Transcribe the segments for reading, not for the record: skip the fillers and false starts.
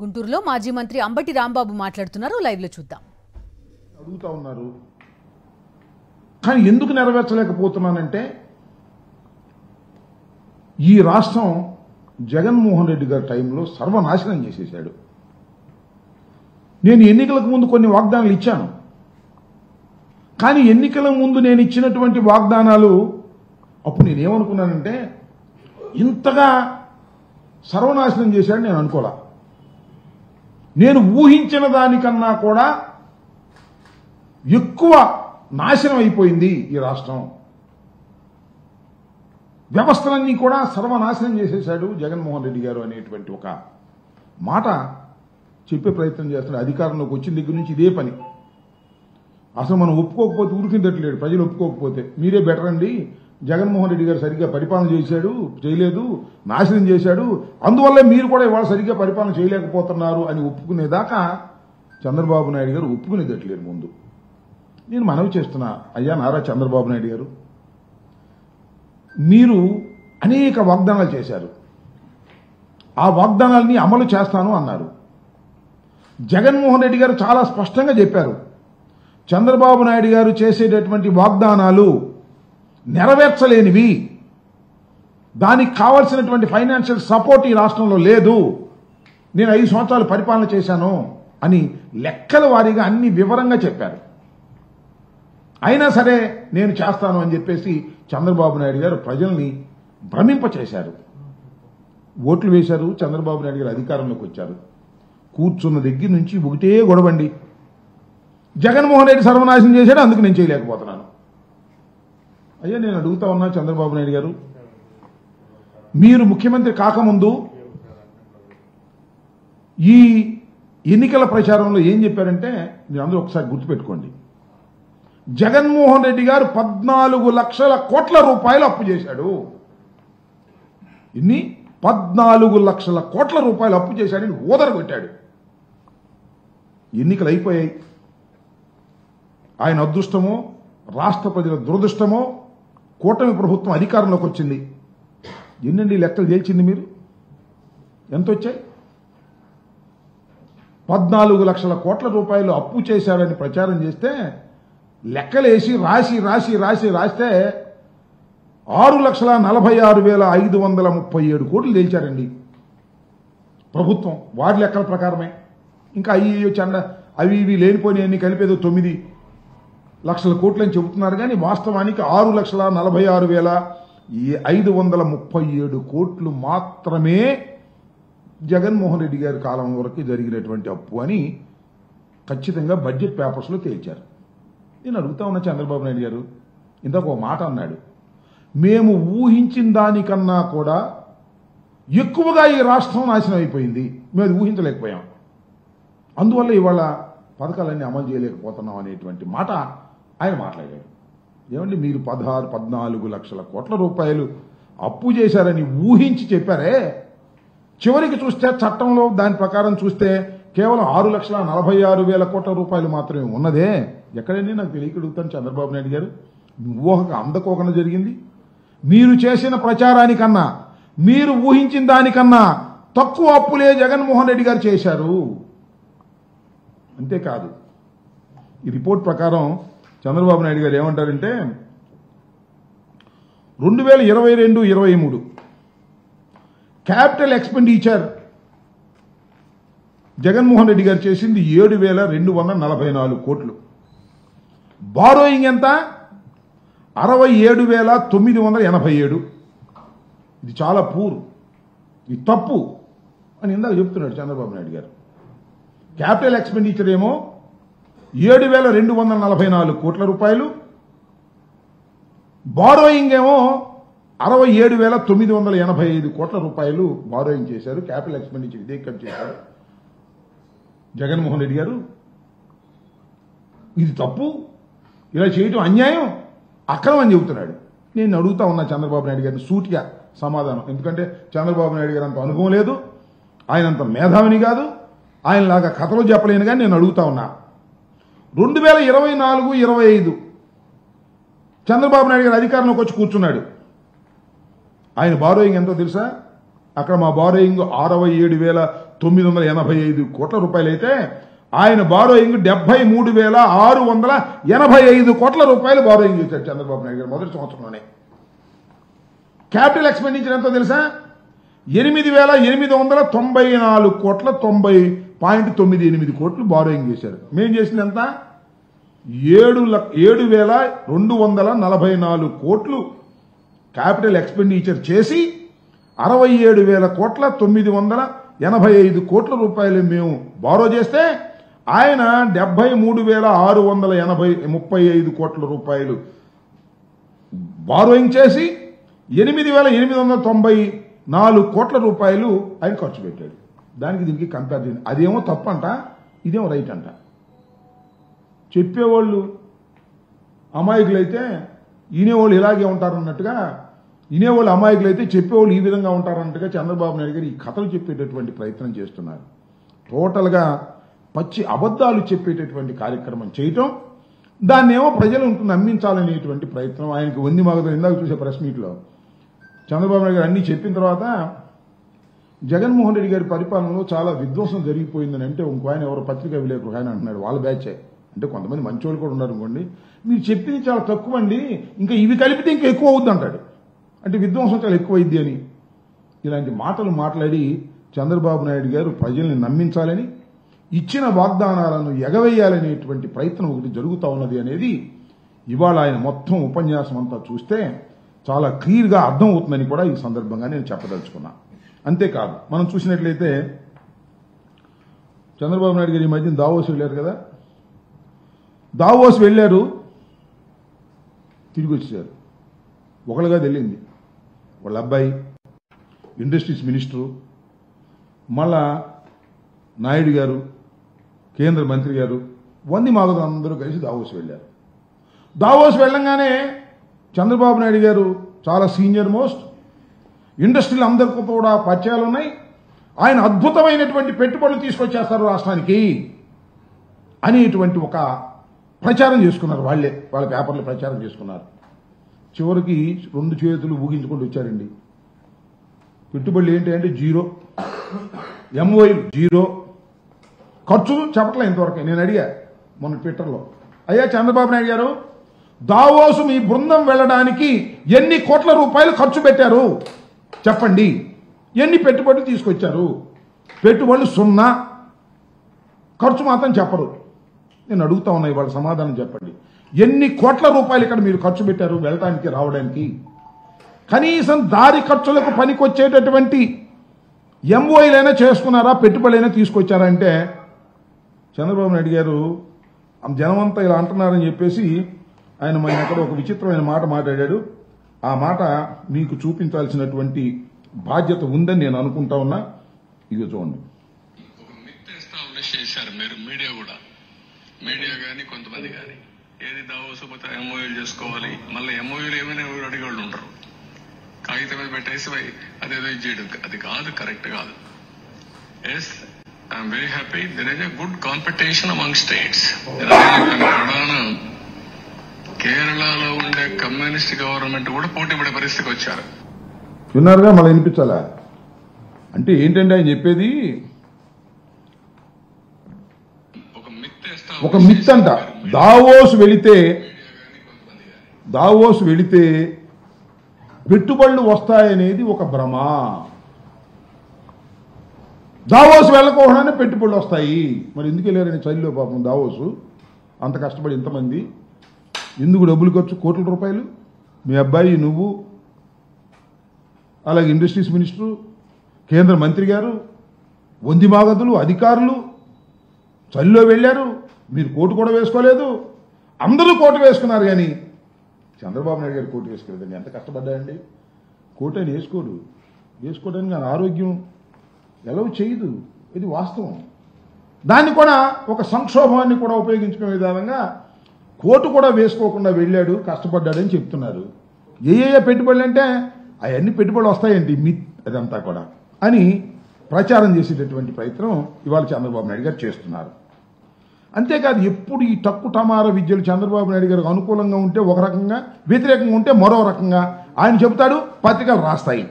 గుంటూరులో మాజీ మంత్రి అంబటి రాంబాబు మాట్లాడుతున్నారు. లైవ్ లో చూద్దాం. అడుగుతా ఉన్నారు కానీ ఎందుకు నెరవేర్చలేకపోతున్నానంటే ఈ రాష్ట్రం జగన్మోహన్ రెడ్డి గారి టైంలో సర్వనాశనం చేసేశాడు. నేను ఎన్నికలకు ముందు కొన్ని వాగ్దానాలు ఇచ్చాను. కానీ ఎన్నికల ముందు నేను ఇచ్చినటువంటి వాగ్దానాలు అప్పుడు నేనేమనుకున్నానంటే ఇంతగా సర్వనాశనం చేశాడు నేను అనుకోలా. నేను ఊహించిన దానికన్నా కూడా ఎక్కువ నాశనం అయిపోయింది ఈ రాష్ట్రం. వ్యవస్థలన్నీ కూడా సర్వనాశనం చేసేశాడు జగన్మోహన్ రెడ్డి గారు అనేటువంటి ఒక మాట చెప్పే ప్రయత్నం చేస్తున్నాడు. అధికారంలోకి వచ్చిన దగ్గర నుంచి ఇదే పని. అసలు మనం ఒప్పుకోకపోతే ఊరికిందట్లేడు. ప్రజలు ఒప్పుకోకపోతే మీరే బెటర్ అండి, జగన్మోహన్ రెడ్డి గారు సరిగ్గా పరిపాలన చేయలేదు, నాశనం చేశాడు, అందువల్లే మీరు కూడా ఇవాళ సరిగ్గా పరిపాలన చేయలేకపోతున్నారు అని ఒప్పుకునేదాకా చంద్రబాబు నాయుడు గారు ఒప్పుకునేదట్లేరు. ముందు నేను మనవి చేస్తున్నా, అయ్యా నారా చంద్రబాబు నాయుడు గారు, మీరు అనేక వాగ్దానాలు చేశారు. ఆ వాగ్దానాల్ని అమలు చేస్తాను అన్నారు. జగన్మోహన్ రెడ్డి గారు చాలా స్పష్టంగా చెప్పారు, చంద్రబాబు నాయుడు గారు చేసేటటువంటి వాగ్దానాలు నెరవేర్చలేనివి, దానికి కావాల్సినటువంటి ఫైనాన్షియల్ సపోర్ట్ ఈ రాష్ట్రంలో లేదు, నేను 5 సంవత్సరాలు పరిపాలన చేశాను అని లెక్కల వారీగా అన్ని వివరంగా చెప్పారు. అయినా సరే నేను చేస్తాను అని చెప్పేసి చంద్రబాబు నాయుడు గారు ప్రజల్ని భ్రమింపచేశారు. ఓట్లు వేశారు. చంద్రబాబు నాయుడు గారు అధికారంలోకి వచ్చారు. కూర్చున్న దగ్గర నుంచి ఒకటే గొడవండి, జగన్మోహన్ రెడ్డి సర్వనాశనం చేశాడు, అందుకు నేను చేయలేకపోతున్నాను. అయ్యా నేను అడుగుతా ఉన్నా చంద్రబాబు నాయుడు గారు, మీరు ముఖ్యమంత్రి కాకముందు ఈ ఎన్నికల ప్రచారంలో ఏం చెప్పారంటే మీరు అందరూ ఒకసారి గుర్తుపెట్టుకోండి, జగన్మోహన్ రెడ్డి గారు 14 లక్షల కోట్ల రూపాయలు అప్పు చేశాడు. ఇన్ని 14 లక్షల కోట్ల రూపాయలు అప్పు చేశాడని ఓదరగొట్టాడు. ఎన్నికలు అయిపోయాయి. ఆయన అదృష్టమో రాష్ట్ర ప్రజల దురదృష్టమో కూటమి ప్రభుత్వం అధికారంలోకి వచ్చింది. ఎన్నండి లెక్కలు తేల్చింది మీరు? ఎంత వచ్చాయి? 14 లక్షల కోట్ల రూపాయలు అప్పు చేశారని ప్రచారం చేస్తే లెక్కలేసి రాస్తే 6,46,537 కోట్లు తేల్చారండి ప్రభుత్వం. వారి లెక్కల ప్రకారమే. ఇంకా అవి ఇవి లేనిపోయినవన్నీ కలిపేదో 9 లక్షల కోట్లు అని చెబుతున్నారు. కానీ వాస్తవానికి 6,46,537 కోట్లు మాత్రమే జగన్మోహన్ రెడ్డి గారి కాలం వరకు జరిగినటువంటి అప్పు అని ఖచ్చితంగా బడ్జెట్ పేపర్స్లో తేల్చారు. నేను అడుగుతా ఉన్నా చంద్రబాబు నాయుడు గారు, ఇందాక ఒక మాట అన్నాడు, మేము ఊహించిన దానికన్నా కూడా ఎక్కువగా ఈ రాష్ట్రం నాశనం అయిపోయింది, మేము అది ఊహించలేకపోయాం, అందువల్ల ఇవాళ పథకాలన్నీ అమలు చేయలేకపోతున్నాం అనేటువంటి మాట ఆయన మాట్లాడారు. ఏమండి, మీరు 14 లక్షల కోట్ల రూపాయలు అప్పు చేశారని ఊహించి చెప్పారే, చివరికి చూస్తే చట్టంలో దాని ప్రకారం చూస్తే కేవలం 6,46,000 కోట్ల రూపాయలు మాత్రమే ఉన్నదే. ఎక్కడండి నాకు తెలియకడుగుతాను చంద్రబాబు నాయుడు గారు, ఊహకు అందకోకుండా జరిగింది. మీరు చేసిన ప్రచారానికన్నా మీరు ఊహించిన దానికన్నా తక్కువ అప్పులే జగన్మోహన్ రెడ్డి గారు చేశారు. అంతేకాదు, ఈ రిపోర్ట్ ప్రకారం చంద్రబాబు నాయుడు గారు ఏమంటారంటే 2022-23 క్యాపిటల్ ఎక్స్పెండిచర్ జగన్మోహన్ రెడ్డి గారు చేసింది 7,244 కోట్లు. బారోయింగ్ ఎంత? 67,987. ఇది చాలా పూర్, ఇది తప్పు అని ఇందాక చెప్తున్నాడు చంద్రబాబు నాయుడు గారు. క్యాపిటల్ ఎక్స్పెండిచర్ ఏమో 7,244 కోట్ల రూపాయలు, బారోయింగ్ ఏమో 67,985 కోట్ల రూపాయలు బారోయింగ్ చేశారు. క్యాపిటల్ ఎక్స్పెండిచర్ ఇదే కట్ చేశారు జగన్మోహన్ రెడ్డి గారు. ఇది తప్పు, ఇలా చేయటం అన్యాయం, అక్రమం అని చెబుతున్నాడు. నేను అడుగుతా ఉన్నా చంద్రబాబు నాయుడు గారిని సూటిగా సమాధానం. ఎందుకంటే చంద్రబాబు నాయుడు గారు అంత అనుభవం లేదు, ఆయన అంత మేధావిని కాదు, ఆయనలాగా కథలు చెప్పలేను. కానీ నేను అడుగుతా ఉన్నా, 2024-25 చంద్రబాబు నాయుడు గారు అధికారంలోకి వచ్చి కూర్చున్నాడు. ఆయన బారోయింగ్ ఎంతో తెలుసా? అక్కడ మా బారోయింగ్ 985 కోట్ల రూపాయలు అయితే ఆయన బారోయింగ్ 73,685 కోట్ల రూపాయలు బారోయింగ్ చేశారు చంద్రబాబు నాయుడు గారు మొదటి సంవత్సరంలోనే. క్యాపిటల్ ఎక్స్పెండిచర్ ఎంతో తెలుసా? 8,894 కోట్ల 90.98 కోట్లు బారోయింగ్ చేశారు. మేం చేసింది ఎంత? 7,244 కోట్లు క్యాపిటల్ ఎక్స్పెండిచర్ చేసి 67,000 కోట్ల 985 కోట్ల రూపాయలు మేము బారో చేస్తే ఆయన 73,635 కోట్ల రూపాయలు బారోయింగ్ చేసి 8,894 కోట్ల రూపాయలు ఆయన ఖర్చు పెట్టాడు. దానికి దీనికి కంపేర్ చేయండి. అదేమో తప్పంట, ఇదేమో రైట్ అంట. చెప్పేవాళ్ళు అమాయకులైతే వినేవాళ్ళు ఇలాగే ఉంటారన్నట్టుగా, వినేవాళ్ళు అమాయకులైతే చెప్పేవాళ్ళు ఈ విధంగా ఉంటారన్నట్టుగా చంద్రబాబు నాయుడు గారు ఈ కథలు చెప్పేటటువంటి ప్రయత్నం చేస్తున్నారు. టోటల్గా పచ్చి అబద్ధాలు చెప్పేటటువంటి కార్యక్రమం చేయటం, దాన్నేమో ప్రజలు నమ్మించాలనేటువంటి ప్రయత్నం. ఆయనకి వంది మగధం ఇందాక చూసే ప్రెస్ మీట్లో చంద్రబాబు నాయుడు గారు అన్ని చెప్పిన తర్వాత జగన్మోహన్ రెడ్డి గారి పరిపాలనలో చాలా విధ్వంసం జరిగిపోయిందని అంటే ఇంకో ఆయన ఎవరో పత్రికా విలేకరు ఆయన అంటున్నాడు, వాళ్ళ బ్యాచే అంటే కొంతమంది మంచోళ్ళు కూడా ఉన్నారు అనుకోండి, మీరు చెప్పింది చాలా తక్కువ అండి, ఇంకా ఇవి కలిపితే ఇంకా ఎక్కువ అవుద్ది అంటాడు. అంటే విధ్వంసం చాలా ఎక్కువ అయింది అని ఇలాంటి మాటలు మాట్లాడి చంద్రబాబు నాయుడు గారు ప్రజల్ని నమ్మించాలని, ఇచ్చిన వాగ్దానాలను ఎగవేయాలనేటువంటి ప్రయత్నం ఒకటి జరుగుతూ ఉన్నది అనేది ఇవాళ ఆయన మొత్తం ఉపన్యాసం అంతా చూస్తే చాలా క్లియర్గా అర్థం అవుతుందని కూడా ఈ సందర్భంగా నేను చెప్పదలుచుకున్నా. అంతేకాదు, మనం చూసినట్లయితే చంద్రబాబు నాయుడు గారు ఈ మధ్యన దావోస్ వెళ్ళారు కదా, దావోస్ వెళ్ళారు, తిరిగి వచ్చారు. ఒకళ్ళుగా తెలియంది వాళ్ళ అబ్బాయి ఇండస్ట్రీస్ మినిస్టరు, మళ్ళా నాయుడు గారు కేంద్ర మంత్రి గారు, వంది మాగదులు అందరూ కలిసి దావోస్ వెళ్ళారు. దావోస్ వెళ్ళంగానే చంద్రబాబు నాయుడు గారు చాలా సీనియర్ మోస్ట్, ఇండస్ట్రీలు అందరికీ కూడా పరిచయాలు ఉన్నాయి, ఆయన అద్భుతమైనటువంటి పెట్టుబడులు తీసుకొచ్చేస్తారు రాష్ట్రానికి అనేటువంటి ఒక ప్రచారం చేసుకున్నారు. వాళ్ళ పేపర్లు ప్రచారం చేసుకున్నారు. చివరికి 2 చేతులు ఊగించుకుంటూ వచ్చారండి. పెట్టుబడులు ఏంటి అంటే జీరో, ఎంఓయూ జీరో, ఖర్చు చెప్పట్లే ఇంతవరకు. నేను అడిగా మొన్న ట్విట్టర్లో, అయ్యా చంద్రబాబు నాయుడు గారు దావోసు మీ బృందం వెళ్ళడానికి ఎన్ని కోట్ల రూపాయలు ఖర్చు పెట్టారు చెప్పండి, ఎన్ని పెట్టుబడులు తీసుకొచ్చారు? పెట్టుబడులు 0, ఖర్చు మాత్రం చెప్పరు. నేను అడుగుతా ఉన్నా, ఇవాళ సమాధానం చెప్పండి. ఎన్ని కోట్ల రూపాయలు ఇక్కడ మీరు ఖర్చు పెట్టారు వెళ్ళడానికి రావడానికి? కనీసం దారి ఖర్చులకు పనికొచ్చేటటువంటి ఎంఓఐలైనా చేసుకున్నారా, పెట్టుబడులైనా తీసుకొచ్చారా అంటే చంద్రబాబు నాయుడు గారు జనమంతా ఇలా అంటున్నారని చెప్పేసి ఆయన అక్కడ ఒక విచిత్రమైన మాట మాట్లాడాడు. ఆ మాట మీకు చూపించాల్సినటువంటి బాధ్యత ఉందని నేను అనుకుంటా ఉన్నా. ఇక చూడండి. ఒక మిత్ ఎస్టాబ్లిష్ చేశారు మీరు, మీడియా కానీ కొంతమంది కానీ, ఏది దావోసు పోతే ఎంఓయూలు చేసుకోవాలి, మళ్ళీ ఎంఓయూలు ఏమైనా ఎవరు అడిగేవాళ్ళు ఉంటారు, కాగితం మీద పెట్టేసి అదేదో చేయడం, అది కాదు, కరెక్ట్ కాదు. Yes, I'm very happy there is a good competition among states. ప్రధాన కేరళలో ఉండే కమ్యూనిస్ట్ గవర్నమెంట్ కూడా పోటీ పడే పరిస్థితికి వచ్చారు. విన్నారుగా, మళ్ళీ వినిపించాలా అంటే ఏంటంటే ఆయన చెప్పేది ఒక మిత్ అంట. దావోస్ వెళితే పెట్టుబడులు వస్తాయనేది ఒక భ్రమ. దావోస్ వెళ్ళకోకుండానే పెట్టుబడులు వస్తాయి. మరి ఎందుకు వెళ్ళారని చలిలో పాపం దావోసు అంత కష్టపడి ఇంతమంది ఎందుకు డబ్బులు ఖర్చు, కోట్ల రూపాయలు? మీ అబ్బాయి, నువ్వు, అలాగే ఇండస్ట్రీస్ మినిస్టరు, కేంద్ర మంత్రి గారు, వంది మాగదులు, అధికారులు చలిలో వెళ్ళారు. మీరు కోటు కూడా వేసుకోలేదు, అందరూ కోటు వేసుకున్నారు. కానీ చంద్రబాబు నాయుడు గారు కోటు వేసుకోలేదండి. ఎంత కష్టపడ్డాయండి. కోటు ఆయన వేసుకోవడానికి ఆయన ఆరోగ్యం ఎలా చేయదు, ఇది వాస్తవం. దాన్ని కూడా ఒక సంక్షోభాన్ని కూడా ఉపయోగించుకునే విధానంగా కోటు కూడా వేసుకోకుండా వెళ్ళాడు, కష్టపడ్డాడని చెప్తున్నారు. ఏ పెట్టుబడులు అంటే అవన్నీ పెట్టుబడులు వస్తాయండి, మిత్ అదంతా కూడా అని ప్రచారం చేసేటటువంటి ప్రయత్నం ఇవాళ చంద్రబాబు నాయుడు గారు చేస్తున్నారు. అంతేకాదు, ఎప్పుడు ఈ టక్కు టమార విద్యలు చంద్రబాబు నాయుడు గారికి అనుకూలంగా ఉంటే ఒక రకంగా, వ్యతిరేకంగా ఉంటే మరో రకంగా ఆయన చెబుతాడు, పత్రికలు రాస్తాయి.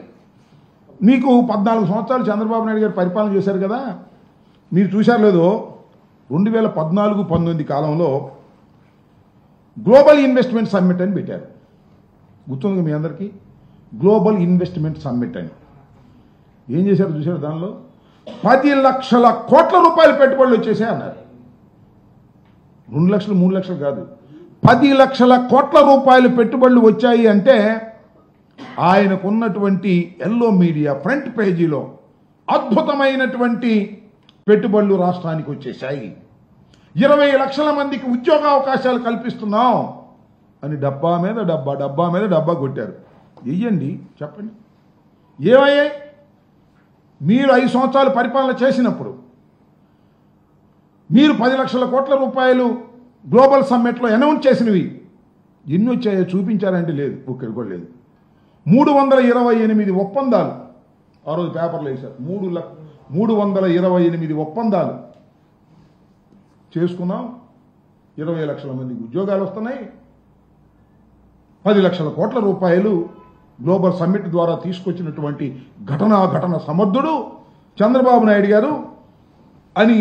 మీకు 14 సంవత్సరాలు చంద్రబాబు నాయుడు గారు పరిపాలన చేశారు కదా, మీరు చూశారు లేదో 2014-19 కాలంలో గ్లోబల్ ఇన్వెస్ట్మెంట్ సమ్మిట్ అని పెట్టారు. గుర్తుంది మీ అందరికీ, గ్లోబల్ ఇన్వెస్ట్మెంట్ సమ్మిట్ అని. ఏం చేశారు చూశారు? దానిలో 10 లక్షల కోట్ల రూపాయలు పెట్టుబడులు వచ్చేసాయి అన్నారు. 2 లక్షలు 3 లక్షలు కాదు, 10 లక్షల కోట్ల రూపాయలు పెట్టుబడులు వచ్చాయి అంటే ఆయనకున్నటువంటి ఎల్లో మీడియా ఫ్రంట్ పేజీలో అద్భుతమైనటువంటి పెట్టుబడులు రాష్ట్రానికి వచ్చేసాయి, 20 లక్షల మందికి ఉద్యోగ అవకాశాలు కల్పిస్తున్నాం అని డబ్బా మీద డబ్బా కొట్టారు. వెయ్యండి, చెప్పండి ఏమయ్యాయి? మీరు 5 సంవత్సరాలు పరిపాలన చేసినప్పుడు మీరు 10 లక్షల కోట్ల రూపాయలు గ్లోబల్ సమ్మిట్లో అనౌన్స్ చేసినవి ఎన్ని వచ్చాయో చూపించారంటే లేదు, ఒక్కటి కూడా లేదు. 328 ఒప్పందాలు ఆ రోజు పేపర్లో వేశారు. 328 ఒప్పందాలు చేసుకున్నాం, 20 లక్షల మందికి ఉద్యోగాలు వస్తున్నాయి, 10 లక్షల కోట్ల రూపాయలు గ్లోబల్ సమ్మిట్ ద్వారా తీసుకొచ్చినటువంటి ఘటన సమర్థుడు చంద్రబాబు నాయుడు గారు అని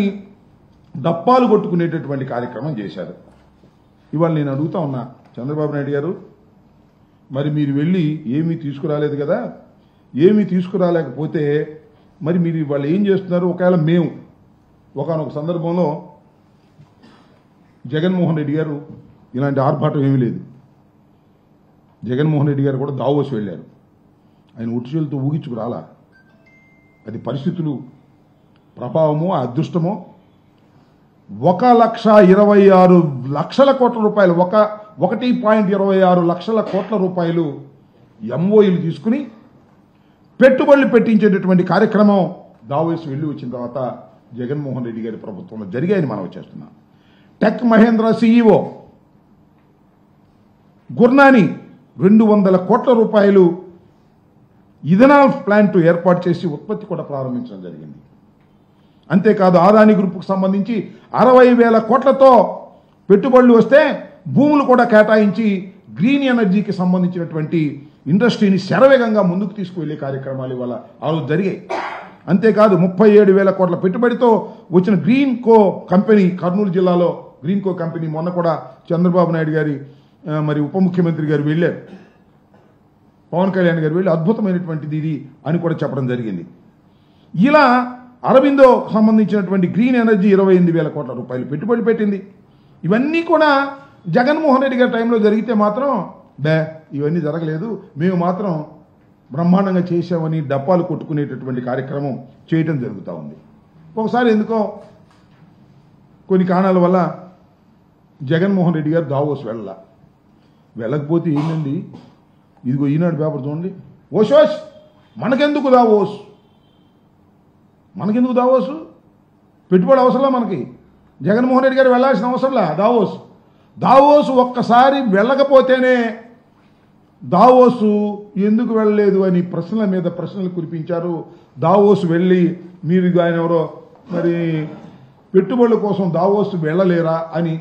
డప్పాలు కొట్టుకునేటటువంటి కార్యక్రమం చేశారు. ఇవాళ నేను అడుగుతా ఉన్నా, చంద్రబాబు నాయుడు గారు మరి మీరు వెళ్ళి ఏమీ తీసుకురాలేదు కదా, ఏమీ తీసుకురాలేకపోతే మరి మీరు వాళ్ళు ఏం చేస్తున్నారు? ఒకవేళ మేము ఒకానొక సందర్భంలో జగన్మోహన్ రెడ్డి గారు ఇలాంటి ఆర్భాటం ఏమీ లేదు, జగన్మోహన్ రెడ్డి గారు కూడా దావోస్ వెళ్ళారు, ఆయన ఉట్టుచేలతో ఊగించుకురాలా, అది పరిస్థితులు ప్రభావమో అదృష్టమో. 1,26,00,000 కోట్ల రూపాయలు 1.26 లక్షల కోట్ల రూపాయలు ఎంఓయూలు తీసుకుని పెట్టుబడులు పెట్టించేటటువంటి కార్యక్రమం దావోస్ వెళ్ళి వచ్చిన తర్వాత జగన్మోహన్ రెడ్డి గారి ప్రభుత్వంలో జరిగాయని మనం చేస్తున్నాం. టెక్ మహేంద్ర సిఇఓ గుర్నాని 200 కోట్ల రూపాయలు ఇథనాల్ ప్లాంట్ ఏర్పాటు చేసి ఉత్పత్తి కూడా ప్రారంభించడం జరిగింది. అంతేకాదు అదానీ గ్రూప్కు సంబంధించి 60,000 కోట్లతో పెట్టుబడులు వస్తే భూములు కూడా కేటాయించి గ్రీన్ ఎనర్జీకి సంబంధించినటువంటి ఇండస్ట్రీని శరవేగంగా ముందుకు తీసుకువెళ్లే కార్యక్రమాలు ఇవాళ ఆ రోజు జరిగాయి. అంతేకాదు 37,000 కోట్ల పెట్టుబడితో వచ్చిన గ్రీన్ కో కంపెనీ కర్నూలు జిల్లాలో గ్రీన్ కో కంపెనీ మొన్న కూడా చంద్రబాబు నాయుడు గారి మరి ఉప ముఖ్యమంత్రి గారు వెళ్ళారు, పవన్ కళ్యాణ్ గారు వెళ్ళి అద్భుతమైనటువంటిది ఇది అని కూడా చెప్పడం జరిగింది. ఇలా అరబిందో సంబంధించినటువంటి గ్రీన్ ఎనర్జీ 28,000 కోట్ల రూపాయలు పెట్టుబడి పెట్టింది. ఇవన్నీ కూడా జగన్మోహన్ రెడ్డి గారి టైంలో జరిగితే మాత్రం ఇవన్నీ జరగలేదు, మేము మాత్రం బ్రహ్మాండంగా చేశామని డప్పాలు కొట్టుకునేటటువంటి కార్యక్రమం చేయటం జరుగుతూ ఉంది. ఒకసారి ఎందుకో కొన్ని కారణాల వల్ల జగన్మోహన్ రెడ్డి గారు దావోస్ వెళ్ళకపోతే ఏంటండి, ఇదిగో ఈనాడు పేపర్ చూడండి, ఓషోష్ మనకెందుకు దావోసు, పెట్టుబడి అవసరంలా మనకి, జగన్మోహన్ రెడ్డి గారు వెళ్లాల్సిన అవసరంలా దావోసు ఒక్కసారి వెళ్ళకపోతేనే దావోసు ఎందుకు వెళ్ళలేదు అని ప్రశ్నల మీద ప్రశ్నలు కురిపించారు. దావోసు వెళ్ళి మీరు ఆయన ఎవరో మరి పెట్టుబడుల కోసం దావోసు వెళ్ళలేరా అని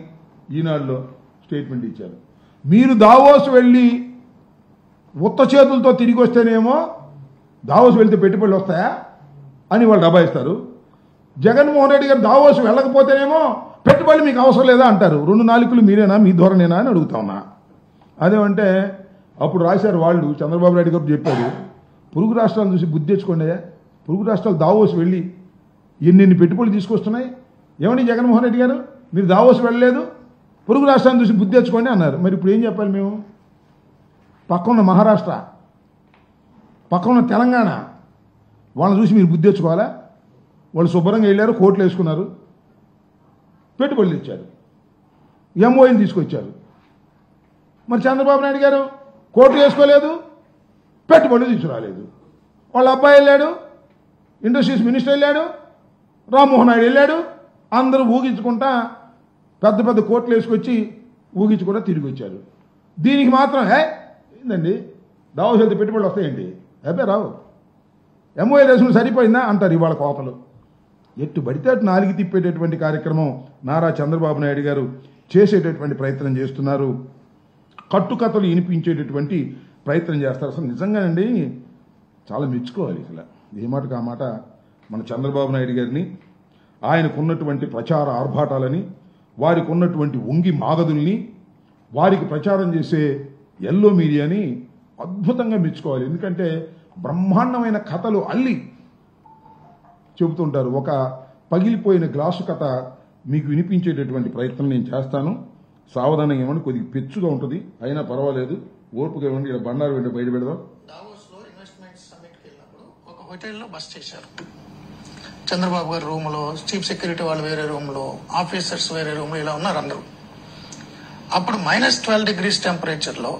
ఈనాడులో స్టేట్మెంట్ ఇచ్చారు. మీరు దావోసు వెళ్ళి ఉత్త చేతులతో తిరిగి వస్తేనేమో దావోసు వెళ్తే పెట్టుబడులు వస్తాయా అని వాళ్ళు దబాయిస్తారు. జగన్మోహన్ రెడ్డి గారు దావోసు వెళ్ళకపోతేనేమో పెట్టుబడులు మీకు అవసరం లేదా అంటారు. 2 నాలుకలు మీరేనా, మీ ధోరణేనా అని అడుగుతా ఉన్నా. అదేమంటే అప్పుడు రాశారు వాళ్ళు, చంద్రబాబు నాయుడు గారు చెప్పారు, పొరుగు రాష్ట్రాలను చూసి బుద్ధి తెచ్చుకోండి, పొరుగు రాష్ట్రాలు దావోసు వెళ్ళి ఎన్ని పెట్టుబడులు తీసుకొస్తున్నాయి, ఏమని జగన్మోహన్ రెడ్డి గారు మీరు దావోసు వెళ్ళలేదు, పొరుగు రాష్ట్రాలను చూసి బుద్ధి తెచ్చుకోండి అన్నారు. మరి ఇప్పుడు ఏం చెప్పాలి మేము? పక్కన మహారాష్ట్ర, పక్కన తెలంగాణ, వాళ్ళని చూసి మీరు బుద్ధి తెచ్చుకోవాలా? వాళ్ళు శుభ్రంగా వెళ్ళారు, కోట్లు వేసుకున్నారు, పెట్టుబడులు ఇచ్చారు, ఎంఓఎని తీసుకొచ్చారు. మరి చంద్రబాబు నాయుడు గారు కోట్లు వేసుకోలేదు, పెట్టుబడులు తీసుకురాలేదు. వాళ్ళ అబ్బాయి వెళ్ళాడు, ఇండస్ట్రీస్ మినిస్టర్ వెళ్ళాడు, రామ్మోహన్ నాయుడు వెళ్ళాడు, అందరూ ఊగించుకుంటా పెద్ద పెద్ద కోట్లు వేసుకొచ్చి ఊగించుకుంటా తిరిగి వచ్చారు. దీనికి మాత్రం ఏందండి దావోస్ వెళ్తే పెట్టుబడులు వస్తాయండి, రావు, ఎంఓఏ వేసుకుని సరిపోయిందా అంటారు ఇవాళ కోపలు. ఎట్టు పడితే అటు నాలుగు తిప్పేటటువంటి కార్యక్రమం నారా చంద్రబాబు నాయుడు గారు చేసేటటువంటి ప్రయత్నం చేస్తున్నారు. కట్టుకథలు వినిపించేటటువంటి ప్రయత్నం చేస్తారు. అసలు నిజంగానండి చాలా మెచ్చుకోవాలి. అసలు ఏ మాటకు ఆ మాట మన చంద్రబాబు నాయుడు గారిని, ఆయనకున్నటువంటి ప్రచార ఆర్భాటాలని, వారికి ఉన్నటువంటి వంగి మాగదుల్ని, వారికి ప్రచారం చేసే ఎల్లో మీడియాని అద్భుతంగా మెచ్చుకోవాలి. ఎందుకంటే బ్రహ్మాండమైన కథలు అల్లి చెబుతుంటారు. ఒక పగిలిపోయిన గ్లాసు కథ మీకు వినిపించేటటువంటి ప్రయత్నం నేను చేస్తాను. సావధానంగా ఇవ్వండి, కొద్దిగా పెచ్చుగా ఉంటుంది, అయినా పర్వాలేదు, ఓర్పుగా ఇవ్వండి. ఇక్కడ బండారు వెంట బయట పెడదాం. దావోస్లో ఇన్వెస్ట్మెంట్ సమ్మిట్కి వెళ్ళినప్పుడు ఒక హోటల్లో బస్ చేశారు. చంద్రబాబు గారి రూమ్లో, చీఫ్ సెక్యూరిటీ వాళ్ళు వేరే రూమ్లో, ఆఫీసర్స్ వేరే రూమ్లో, ఇలా ఉన్నారు అందరూ. అప్పుడు -12 degrees టెంపరేచర్లో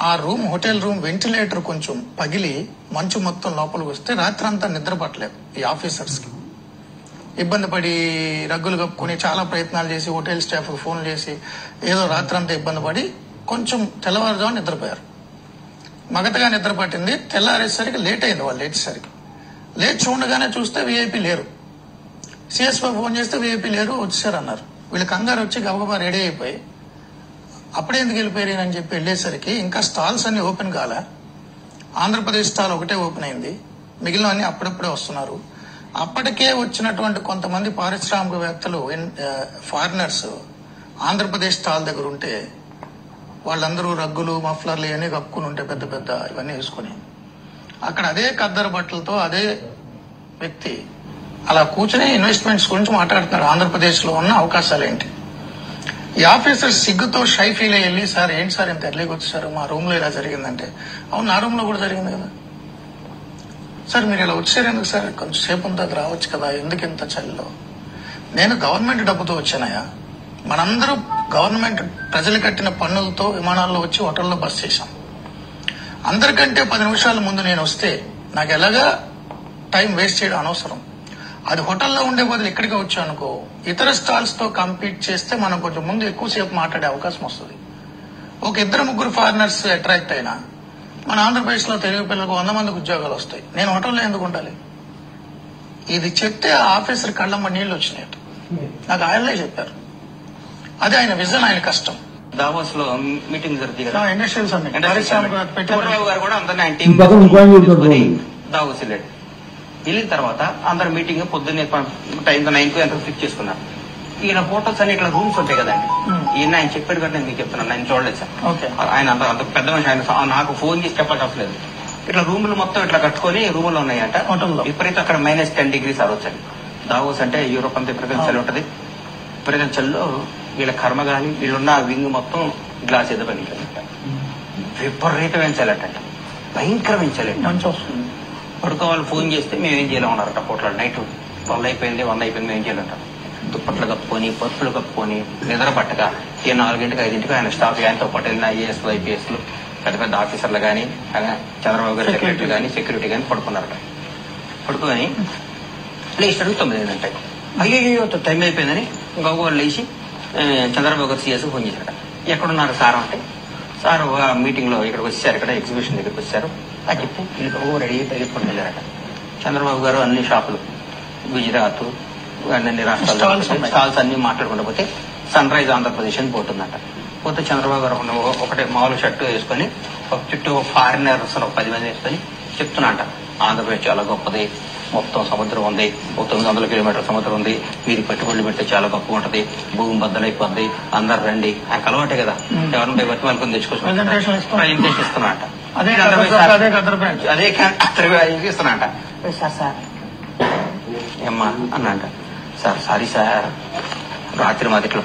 ఆ రూమ్, హోటల్ రూమ్ వెంటిలేటర్ కొంచెం పగిలి మంచు మొత్తం లోపలికి వస్తే రాత్రంతా నిద్ర పట్టలేదు ఈ ఆఫీసర్స్కి. ఇబ్బంది పడి రగ్గులు కప్పుకొని చాలా ప్రయత్నాలు చేసి హోటల్ స్టాఫ్కి ఫోన్ చేసి ఏదో రాత్రంతా ఇబ్బంది పడి కొంచెం తెల్లవారుజాము నిద్రపోయారు. మగతగా నిద్ర పట్టింది. తెల్లారేసరికి లేట్ అయింది. వాళ్ళు లేచేసరికి లేచి చూడగానే చూస్తే వీఐపీ లేరు. సిఎస్పీ ఫోన్ చేస్తే వీఐపీ లేరు, వచ్చారు అన్నారు. వీళ్ళు కంగారు వచ్చి గబగబా రెడీ అయిపోయి అప్పుడే ఎందుకు వెళ్ళిపోయారు అని చెప్పి వెళ్ళేసరికి ఇంకా స్టాల్స్ అన్ని ఓపెన్ కాలే. ఆంధ్రప్రదేశ్ స్టాల్ ఒకటే ఓపెన్ అయింది, మిగిలిన అన్ని అప్పుడప్పుడే వస్తున్నారు. అప్పటికే వచ్చినటువంటి కొంతమంది పారిశ్రామికవేత్తలు, ఫారినర్స్ ఆంధ్రప్రదేశ్ స్టాల్ దగ్గర ఉంటే వాళ్ళందరూ రగ్గులు, మఫ్లర్లు ఇవన్నీ కప్పుకుని ఉంటే పెద్ద పెద్ద ఇవన్నీ వేసుకుని అక్కడ అదే ఖద్దరు బట్టలతో అదే వ్యక్తి అలా కూర్చొని ఇన్వెస్ట్మెంట్స్ గురించి మాట్లాడుతున్నారు. ఆంధ్రప్రదేశ్ లో ఉన్న అవకాశాలు ఏంటి? ఈ ఆఫీసర్ సిగ్గుతో షై ఫీల్ అయ్యి, సార్ ఏంటి సార్ ఇంత ఎర్లీగా వచ్చారు, మా రూమ్ లో ఇలా జరిగిందంటే, అవును నా రూమ్ లో కూడా జరిగింది కదా సార్, మీరు ఇలా వచ్చారు ఎందుకు సార్, కొంచెం సేపు అంతా రావచ్చు కదా, ఎందుకు ఇంత చలిలో? నేను గవర్నమెంట్ డబ్బుతో వచ్చానయా, మనందరూ గవర్నమెంట్ ప్రజలు కట్టిన పన్నులతో విమానాల్లో వచ్చి హోటల్లో బస్ చేశాం. అందరికంటే 10 నిమిషాల ముందు నేను వస్తే నాకు ఎలాగా టైం వేస్ట్ చేయడం అనవసరం. అది హోటల్లో ఉండే బదులు ఇక్కడికి వచ్చా అనుకో, ఇతర స్టాల్స్ తో కంపీట్ చేస్తే మనం కొంచెం ముందు ఎక్కువసేపు మాట్లాడే అవకాశం వస్తుంది. ఒక 2-3 ఫారినర్స్ అట్రాక్ట్ అయినా మన ఆంధ్రప్రదేశ్ లో తెలుగు పిల్లలకు 100 మందికి ఉద్యోగాలు వస్తాయి. నేను హోటల్లో ఎందుకు ఉండాలి? ఇది చెప్తే ఆ ఆఫీసర్ కళ్ళమ్మ నీళ్లు వచ్చినాయి. నాకు ఆయనలే చెప్పారు. అదే ఆయన విజన్, ఆయన కష్టం. దావోస్ లో మీటింగ్ జరుగుతుంది కదా, ఇండస్ట్రియల్ సమ్మిట్. చంద్రబాబు గారు కూడా అందరినీ ఆయన టీం దావోస్ వెళ్ళాడు. వెళ్ళిన తర్వాత అందరు మీటింగ్ పొద్దున్నే టైం 9 ఎంత ఫిక్స్ చేసుకున్నారు. ఈయన ఫోటోస్ అన్ని ఇట్లా రూమ్స్ ఉంటాయి కదండి, ఈయన ఆయన చెప్పాడు కదా, నేను మీకు చెప్తున్నాను, ఆయన చూడలేదు సార్. ఆయన అంత పెద్ద మనిషి, ఆయన నాకు ఫోన్ చేసి చెప్పాల్సి అవసరం. ఇట్లా రూములు మొత్తం ఇట్లా కట్టుకొని రూములు ఉన్నాయంట. విపరీతం అక్కడ -10 degrees అరవచ్చండి. దావోస్ అంటే యూరోప్ అంతా విపరీతం చలి ఉంటుంది. విపరీతం చలిలో వీళ్ళ కర్మగాలి, వీళ్ళున్న వింగ్ మొత్తం గ్లాస్ ఏదో పగిలిందంట. విపరీతమైన చలి అంట, భయంకరమైన చలి. మంచి వస్తుంది. పడుకోవాలి ఫోన్ చేస్తే మేము ఏం చేయలేమన్నారట. పోట్ల నైట్ 1 అయిపోయింది మేము ఏం చేయాలంట. దుప్పట్లు కప్పుకొని, పరుపులు కప్పుకొని, నిద్ర పట్టగా 4 గంటలకు 5 గంటలకు ఆయన స్టాఫ్, ఆయనతో పాటు వెళ్ళిన ఐఏఎస్లు, ఐపీఎస్లు, పెద్ద పెద్ద ఆఫీసర్లు కానీ, చంద్రబాబు గారి సెక్రటరీ కానీ, సెక్యూరిటీ కానీ పడుకున్నారట. పడుకొని లేచాడు 9 అయిందంటే, అయ్యో టైం అయిపోయిందని గౌగోలు లేచి చంద్రబాబు గారు సీఎస్ ఫోన్ చేశారట. ఎక్కడున్నారు సార్ అంటే, సార్ మీటింగ్ లో ఇక్కడికి వచ్చారు, ఇక్కడ ఎగ్జిబిషన్ దగ్గరికి వచ్చారు అని చెప్తే వీళ్ళు రెడీ పరిగెత్తుకొని వెళ్ళారట. చంద్రబాబు గారు అన్ని షాపులు, గుజరాత్, అన్ని రాష్ట్రాలు స్టాల్స్ అన్ని మాట్లాడుకుంటూ పోతే సన్ రైజ్ ఆంధ్రప్రదేశ్ అని పోతుందట. పోతే చంద్రబాబు గారు ఒకటే మామూలు షర్టు వేసుకొని చుట్టూ ఫారినర్స్ 10 మంది వేసుకొని చెప్తున్నట, ఆంధ్రప్రదేశ్ చాలా గొప్పది, మొత్తం సముద్రం ఉంది, 900 కిలోమీటర్ల సముద్రం ఉంది, మీరు పెట్టుబడులు పెడితే చాలా గొప్పగా ఉంటది, భూమి బద్దలైపోద్ది, అందరు రండి. ఆయనకు అలవాటే కదా, ఎవరిని బట్టి వాళ్ళని తెచ్చుకోవచ్చు, ప్రెజెంటేషన్ ఇస్తున్నట. అదే ఇస్తున్నట. సార్ ఏమ్మా అన్నట, సార్ సారీ సార్, రాత్రి మాది ఇట్లా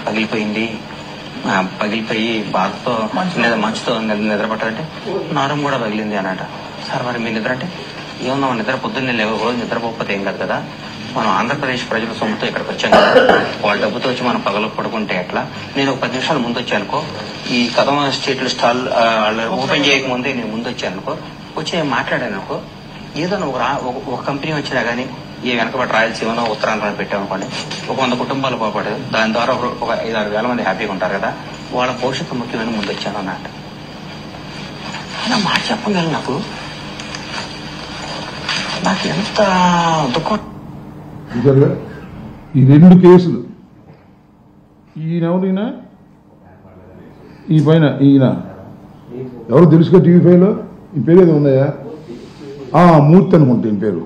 పగిలిపోయి బాధతో మంచుతో నిద్ర పట్టాలంటే నారం కూడా పగిలింది అన్నట. సార్ మరి మీ నిద్ర అంటే, ఏమన్నా నిద్ర పొద్దున్నే రోజు నిద్రపోకపోతే ఏం కాదు కదా, మనం ఆంధ్రప్రదేశ్ ప్రజల సొమ్ముతో ఇక్కడికి వచ్చాం కదా, వాళ్ళ డబ్బుతో వచ్చి మనం పగలు పడుకుంటే ఎట్లా? నేను ఒక 10 నిమిషాలు ముందు వచ్చానుకో, ఈ కదమ స్ట్రీట్ స్టాల్ ఓపెన్ చేయకముందే నేను ముందు వచ్చానుకో, వచ్చి నేను మాట్లాడాను అనుకో, ఏదైనా ఒక కంపెనీ వచ్చినా కానీ ఈ వెనకబడి రాయలసీమలో ఉత్తరాంధ్ర పెట్టామనుకోండి, ఒక 100 కుటుంబాలు బాగుపడదు, దాని ద్వారా ఒక 5-6 వేల మంది హ్యాపీగా ఉంటారు కదా, వాళ్ళ భవిష్యత్తు ముఖ్యమైన ముందు వచ్చాను అన్నట్టు. అలా మాట చెప్పగలను. నాకు ఎంత దుఃఖం. ఈ 2 కేసులు, ఈయనెవరైనా ఈ పైన ఈయన ఎవరు తెలుసుగా, టీవీ5లో ఈ పేరు ఏదో ఉందయా, మూర్తి అనుకుంటే ఈయన పేరు.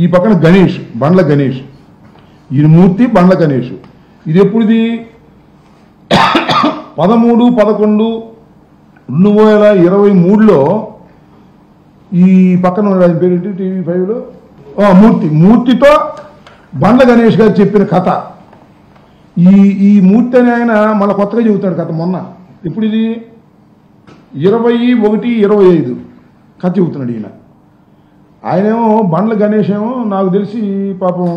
ఈ పక్కన గణేష్, బండ్ల గణేష్. ఈయన మూర్తి, బండ్ల గణేష్. ఇది ఎప్పుడుది? 13/11/2023లో ఈ పక్కన ఉన్న ఆయన పేరు TV5లో మూర్తితో బండ్ల గణేష్ గారు చెప్పిన కథ. ఈ మూర్తి అని ఆయన మళ్ళీ కొత్తగా చెబుతాడు కథ. మొన్న ఇప్పుడు ఇది 21/25 కథ చెబుతున్నాడు ఈయన. ఆయనేమో బండ్ల గణేష్ ఏమో నాకు తెలిసి పాపం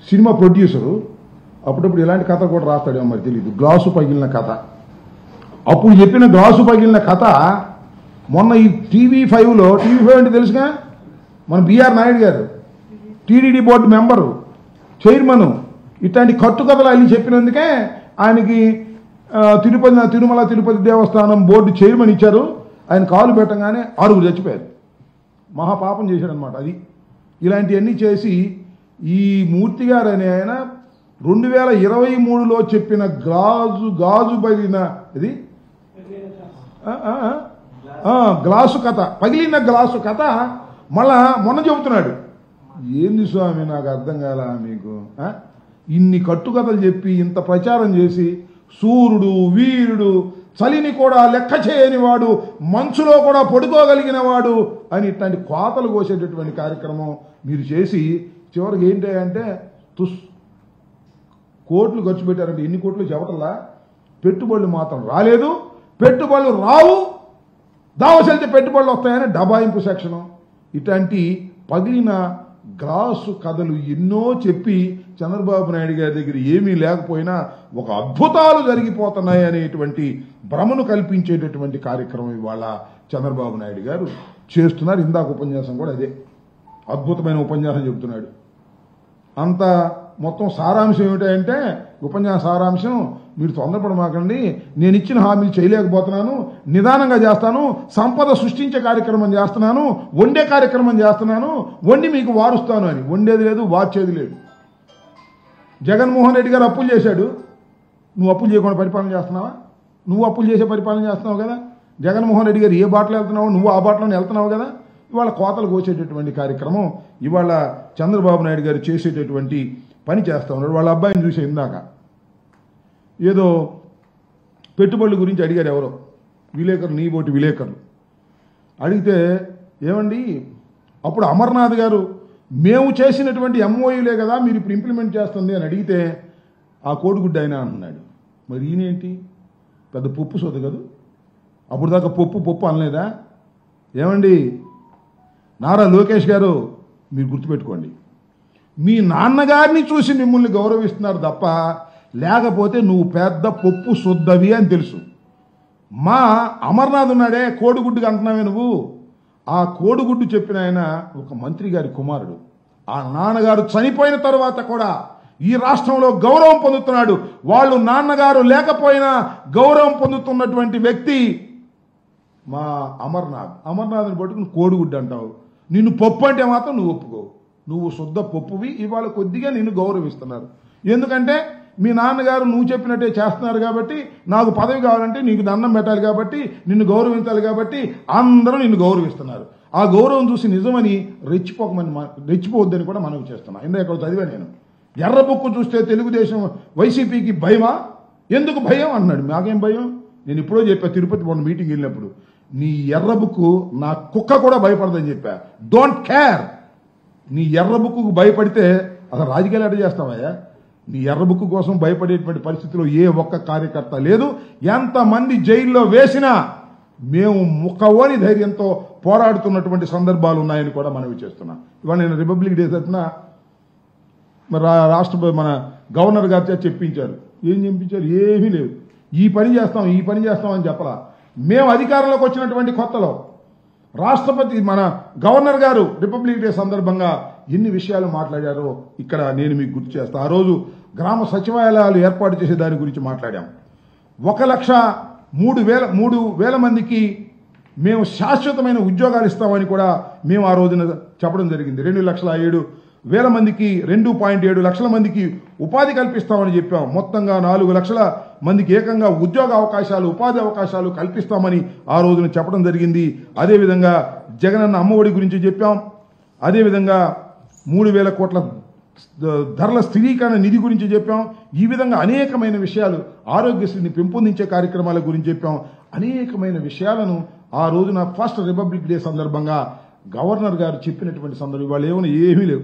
సినిమా ప్రొడ్యూసరు. అప్పుడప్పుడు ఇలాంటి కథ కూడా రాస్తాడేమో మరి తెలియదు. గ్లాసు పగిలిన కథ. అప్పుడు చెప్పిన గ్లాసు పగిలిన కథ మొన్న ఈ TV5లో, TV5 అంటే తెలుసుగా, మన బిఆర్ నాయుడు గారు టీడీడీ బోర్డు మెంబరు, చైర్మన్, ఇట్లాంటి కట్టుకథలు అల్లి చెప్పినందుకే ఆయనకి తిరుమల తిరుపతి దేవస్థానం బోర్డు చైర్మన్ ఇచ్చారు. ఆయన కాలు పెట్టగానే 6 చచ్చిపోయారు. మహాపాపం చేశాడనమాట. అది ఇలాంటివన్నీ చేసి ఈ మూర్తి గారు అనే ఆయన 2023లో చెప్పిన గాజు పగిలిన ఇది గ్లాసు కథ, పగిలిన గ్లాసు కథ మళ్ళా మొన్న చెబుతున్నాడు. ఏంది స్వామి నాకు అర్థం కాల మీకు? ఇన్ని కట్టుకథలు చెప్పి ఇంత ప్రచారం చేసి సూర్యుడు, వీరుడు, చలిని కూడా లెక్క చేయని వాడు, మంచులో కూడా పడుకోగలిగిన వాడు అని ఇట్లాంటి కోతలు కోసేటటువంటి కార్యక్రమం మీరు చేసి చివరికి ఏంటి అంటే కోట్లు ఖర్చు పెట్టారంటే ఎన్ని కోట్లు చెప్పటల్లా, పెట్టుబడులు మాత్రం రాలేదు, పెట్టుబడులు రావు, దావసెళ్తే పెట్టుబడులు వస్తాయని డబాయింపు సెక్షను. ఇట్లాంటి పగిలిన గ్లాసు కథలు ఎన్నో చెప్పి చంద్రబాబు నాయుడు గారి దగ్గర ఏమీ లేకపోయినా ఒక అద్భుతాలు జరిగిపోతున్నాయి అనేటువంటి భ్రమను కల్పించేటటువంటి కార్యక్రమం ఇవాళ చంద్రబాబు నాయుడు గారు చేస్తున్నారు. ఇందాక ఉపన్యాసం కూడా అదే అద్భుతమైన ఉపన్యాసం చెబుతున్నాడు. అంత మొత్తం సారాంశం ఏమిటంటే, ఉపన్యాస సారాంశం, మీరు తొందరపడమాకండి, నేను ఇచ్చిన హామీలు చేయలేకపోతున్నాను, నిదానంగా చేస్తాను, సంపద సృష్టించే కార్యక్రమం చేస్తున్నాను, వండే కార్యక్రమం చేస్తున్నాను, వండి మీకు వారుస్తాను అని. వండేది లేదు, వార్చేది లేదు. జగన్మోహన్ రెడ్డి గారు అప్పులు చేశాడు. నువ్వు అప్పులు చేయకుండా పరిపాలన చేస్తున్నావా? నువ్వు అప్పులు చేసే పరిపాలన చేస్తున్నావు కదా. జగన్మోహన్ రెడ్డి గారు ఏ బాటలో వెళ్తున్నావు, నువ్వు ఆ బాటలోనే వెళ్తున్నావు కదా. ఇవాళ కోతలు కోసేటటువంటి కార్యక్రమం ఇవాళ చంద్రబాబు నాయుడు గారు చేసేటటువంటి పని చేస్తూ ఉన్నాడు. వాళ్ళ అబ్బాయిని చూసే ఇందాక ఏదో పెట్టుబడుల గురించి అడిగారు ఎవరో విలేకరులు, నీ బోటి విలేకరులు అడిగితే, ఏమండి అప్పుడు అమర్నాథ్ గారు మేము చేసినటువంటి MOUలే కదా మీరు ఇప్పుడు ఇంప్లిమెంట్ చేస్తుంది అని అడిగితే, ఆ కోడిగుడ్డ అయినా అంటున్నాడు. మరి ఈయనేంటి పెద్ద పప్పు సోదు కదా, అప్పుడు దాకా పప్పు అనలేదా? ఏమండి నారా లోకేష్ గారు, మీరు గుర్తుపెట్టుకోండి, మీ నాన్నగారిని చూసి మిమ్మల్ని గౌరవిస్తున్నారు తప్ప, లేకపోతే నువ్వు పెద్ద పప్పు శుద్ధవి అని తెలుసు. మా అమర్నాథ్ ఉన్నాడే, కోడిగుడ్డుగా అంటున్నావే నువ్వు, ఆ కోడిగుడ్డు చెప్పిన ఆయన ఒక మంత్రి గారి కుమారుడు. ఆ నాన్నగారు చనిపోయిన తర్వాత కూడా ఈ రాష్ట్రంలో గౌరవం పొందుతున్నాడు. వాళ్ళు నాన్నగారు లేకపోయినా గౌరవం పొందుతున్నటువంటి వ్యక్తి మా అమర్నాథ్ని పట్టుకుని కోడిగుడ్డు అంటావు. నిన్ను పప్పు అంటే మాత్రం నువ్వు ఒప్పుకోవు. నువ్వు శుద్ధ పప్పువి. ఇవాళ కొద్దిగా నిన్ను గౌరవిస్తున్నారు. ఎందుకంటే మీ నాన్నగారు నువ్వు చెప్పినట్టే చేస్తున్నారు కాబట్టి, నాకు పదవి కావాలంటే నీకు దండం పెట్టాలి కాబట్టి, నిన్ను గౌరవించాలి కాబట్టి అందరూ నిన్ను గౌరవిస్తున్నారు. ఆ గౌరవం చూసి నిజమని రెచ్చిపోవద్దని కూడా మనవి చేస్తున్నా. ఇందా ఇక్కడ చదివా నేను, ఎర్ర బుక్కు చూస్తే తెలుగుదేశం వైసీపీకి భయమా? ఎందుకు భయం అన్నాడు. నాకేం భయం? నేను ఇప్పుడో చెప్పా, తిరుపతి మొన్న మీటింగ్ వెళ్ళినప్పుడు, నీ ఎర్ర బుక్కు నా కుక్క కూడా భయపడదని చెప్పా. Don't care. నీ ఎర్ర బుక్కు భయపడితే అసలు రాజకీయాలు ఎట్లా చేస్తావయ్యా? నీ ఎర్ర బుక్కు కోసం భయపడేటువంటి పరిస్థితిలో ఏ ఒక్క కార్యకర్త లేదు. ఎంతమంది జైల్లో వేసినా మేము ముఖవని ధైర్యంతో పోరాడుతున్నటువంటి సందర్భాలు ఉన్నాయని కూడా మనవి చేస్తున్నాం. ఇవాళ నేను రిపబ్లిక్ డే తరఫున మరి మన గవర్నర్ గారు చెప్పించారు. ఏం చెప్పించారు? ఏమీ లేదు. ఈ పని చేస్తాం అని చెప్పలా. మేము అధికారంలోకి వచ్చినటువంటి కొత్తలో రాష్ట్రపతి మన గవర్నర్ గారు రిపబ్లిక్ డే సందర్భంగా ఎన్ని విషయాలు మాట్లాడారో ఇక్కడ నేను మీకు గుర్తు చేస్తాను. ఆ రోజు గ్రామ సచివాలయాలు ఏర్పాటు చేసే దాని గురించి మాట్లాడాం. 1,03,000 మందికి మేము శాశ్వతమైన ఉద్యోగాలు ఇస్తామని కూడా మేము ఆ రోజున చెప్పడం జరిగింది. 2,07,000 మందికి 2.7 లక్షల మందికి ఉపాధి కల్పిస్తామని చెప్పాం. మొత్తంగా 4 లక్షల మందికి ఏకంగా ఉద్యోగ అవకాశాలు, ఉపాధి అవకాశాలు కల్పిస్తామని ఆ రోజున చెప్పడం జరిగింది. అదేవిధంగా జగనన్న అమ్మఒడి గురించి చెప్పాం. అదేవిధంగా 3,000 కోట్ల ధరల స్థిరీకరణ నిధి గురించి చెప్పాం. ఈ విధంగా అనేకమైన విషయాలు, ఆరోగ్యశ్రీని పెంపొందించే కార్యక్రమాల గురించి చెప్పాం. అనేకమైన విషయాలను ఆ రోజున ఫస్ట్ రిపబ్లిక్ డే సందర్భంగా గవర్నర్ గారు చెప్పినటువంటి సందర్భం ఇవాళ ఏమీ లేవు.